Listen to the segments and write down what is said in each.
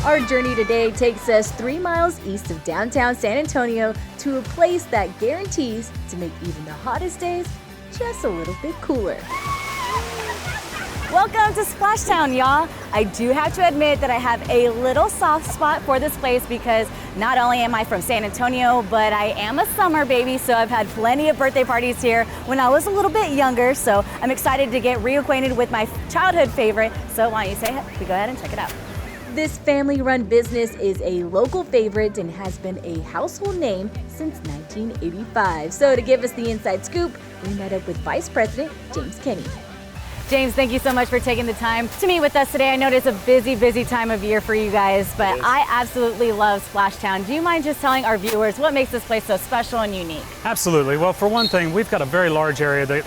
Our journey today takes us 3 miles east of downtown San Antonio to a place that guarantees to make even the hottest days just a little bit cooler. Welcome to Splashtown, y'all. I do have to admit that I have a little soft spot for this place because not only am I from San Antonio, but I am a summer baby, so I've had plenty of birthday parties here when I was a little bit younger, so I'm excited to get reacquainted with my childhood favorite. So why don't you say it? We go ahead and check it out. This family-run business is a local favorite and has been a household name since 1985. So to give us the inside scoop, we met up with Vice President James Kenny. James, thank you so much for taking the time to meet with us today. I know it's a busy time of year for you guys, but I absolutely love Splashtown. Do you mind just telling our viewers what makes this place so special and unique? Absolutely. Well, for one thing, we've got a very large area that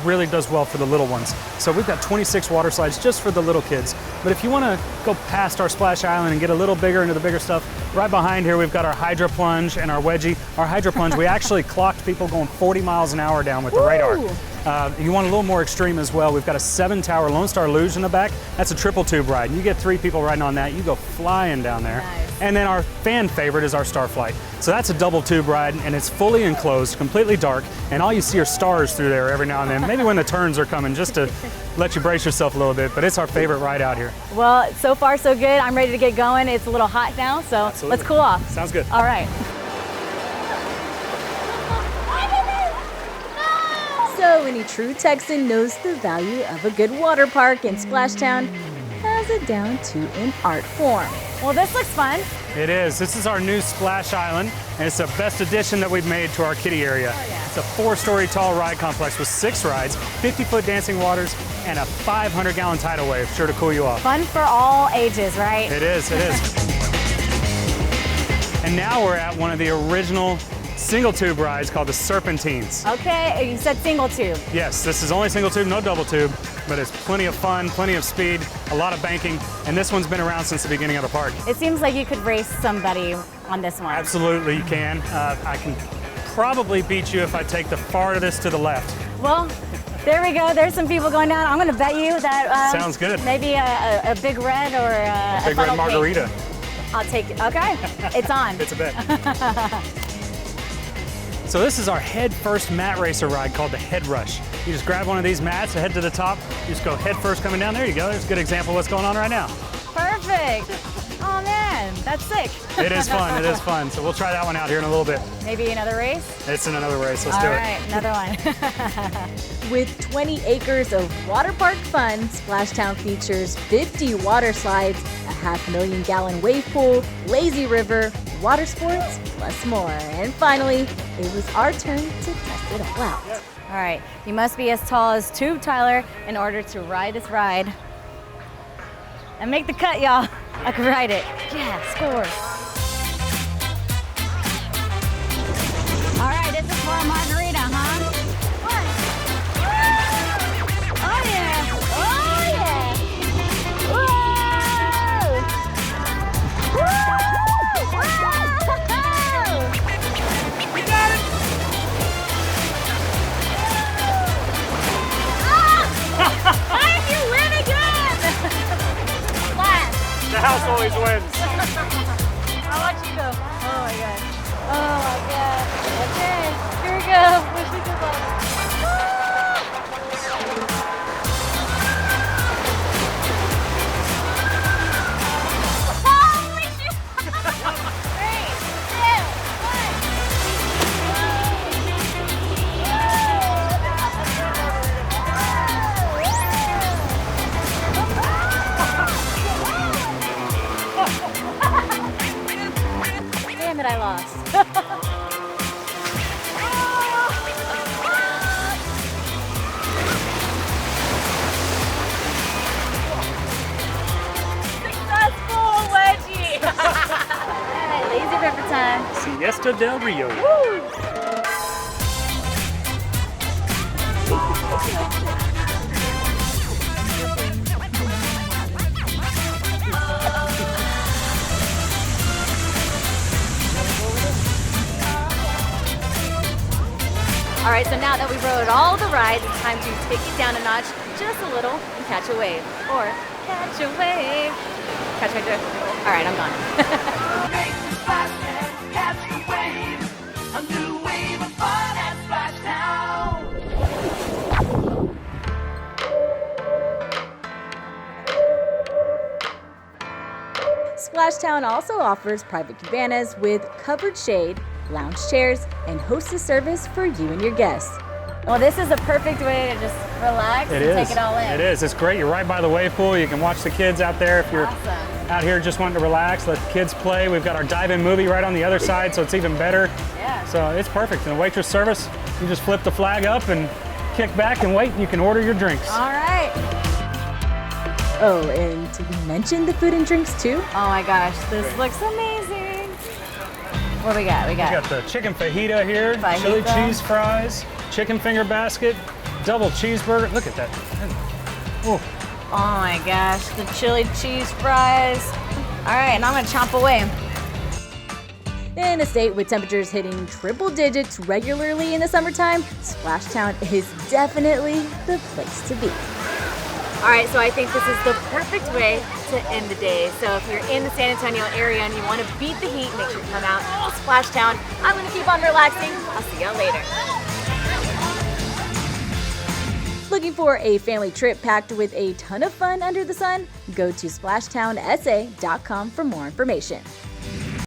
really does well for the little ones. So we've got 26 water slides just for the little kids. But if you want to go past our splash island and get a little bigger into the bigger stuff, right behind here we've got our Hydra Plunge and our wedgie. Our Hydra Plunge, we actually clocked people going 40 miles an hour down with the radar. You want a little more extreme as well, we've got a 7-tower Lone Star Luge in the back. That's a triple tube ride. You get 3 people riding on that, you go flying down there. Nice. And then our fan favorite is our Starflight. So that's a double tube ride and it's fully enclosed, completely dark, and all you see are stars through there every now and then, maybe when the turns are coming, just to let you brace yourself a little bit, but it's our favorite ride out here. Well, so far so good. I'm ready to get going. It's a little hot now, so Absolutely. Let's cool off. Sounds good. All right. So any true Texan knows the value of a good water park, and Splashtown has it down to an art form. Well, this looks fun. It is. This is our new Splash Island, and it's the best addition that we've made to our kiddie area. Oh, yeah. It's a 4-story tall ride complex with 6 rides, 50-foot dancing waters, and a 500-gallon tidal wave, sure to cool you off. Fun for all ages, right? It is, it is. And now we're at one of the original single tube rides called the Serpentines. Okay, you said single tube. Yes, this is only single tube, no double tube, but it's plenty of fun, plenty of speed, a lot of banking, and this one's been around since the beginning of the park. It seems like you could race somebody on this one. Absolutely, you can. I can probably beat you if I take the farthest to the left. Well, there we go. There's some people going down. I'm going to bet you that sounds good. Maybe a big red or a big red margarita. Pink. I'll take it. Okay, it's on. It's a bet. So this is our head first mat racer ride called the Head Rush. You just grab one of these mats, head to the top, you just go head first coming down. There you go. There's a good example of what's going on right now. Perfect. Oh man, that's sick. It is fun. It is fun. So we'll try that one out here in a little bit. Maybe another race? It's in another race. Let's do it. All right, another one. With 20 acres of water park fun, Splashtown features 50 water slides, a 500,000-gallon wave pool, lazy river, water sports, plus more. And finally, it was our turn to test it all out. All right, you must be as tall as Tube Tyler in order to ride this ride. And make the cut, y'all. I can ride it. Yeah, score. All right, this is for a margarita, huh? What? Oh yeah! Oh yeah! Whoa! Whoa! Whoa! You got it! Ah! You win again! Splash! The house always wins. I'll let you go. Oh my god. Oh my god. Okay, here we go. Wish me good luck. Holy shit! 3, 2, 1. Damn it, I lost. Successful wedgie. All right, lazy river time. Siesta del Rio. Woo. All right, so now that we rode all the rides, it's time to take it down a notch just a little and catch a wave. Or catch a wave. Catch my drift. All right, I'm gone. Make the splash and catch the wave. A new wave of fun at Splashtown. Splashtown also offers private cabanas with covered shade, lounge chairs, and hostess service for you and your guests. Well, this is a perfect way to just relax and take it all in. It is. It's great. You're right by the wave pool. You can watch the kids out there if you're out here just wanting to relax, let the kids play. We've got our dive-in movie right on the other side, so it's even better. Yeah. So it's perfect. And the waitress service, you just flip the flag up and kick back and wait, and you can order your drinks. All right. Oh, and did we mention the food and drinks too? Oh my gosh, this looks amazing. What do we got? We got the chicken fajita here, Fajita. chili cheese fries, chicken finger basket, double cheeseburger. Look at that. Oh, Oh my gosh, the chili cheese fries. All right, and I'm gonna chomp away. In a state with temperatures hitting triple digits regularly in the summertime, Splashtown is definitely the place to be. All right, so I think this is the perfect way to end the day. So if you're in the San Antonio area and you want to beat the heat, make sure you come out to Splashtown. I'm gonna keep on relaxing. I'll see y'all later. Looking for a family trip packed with a ton of fun under the sun? Go to splashtownsA.com for more information.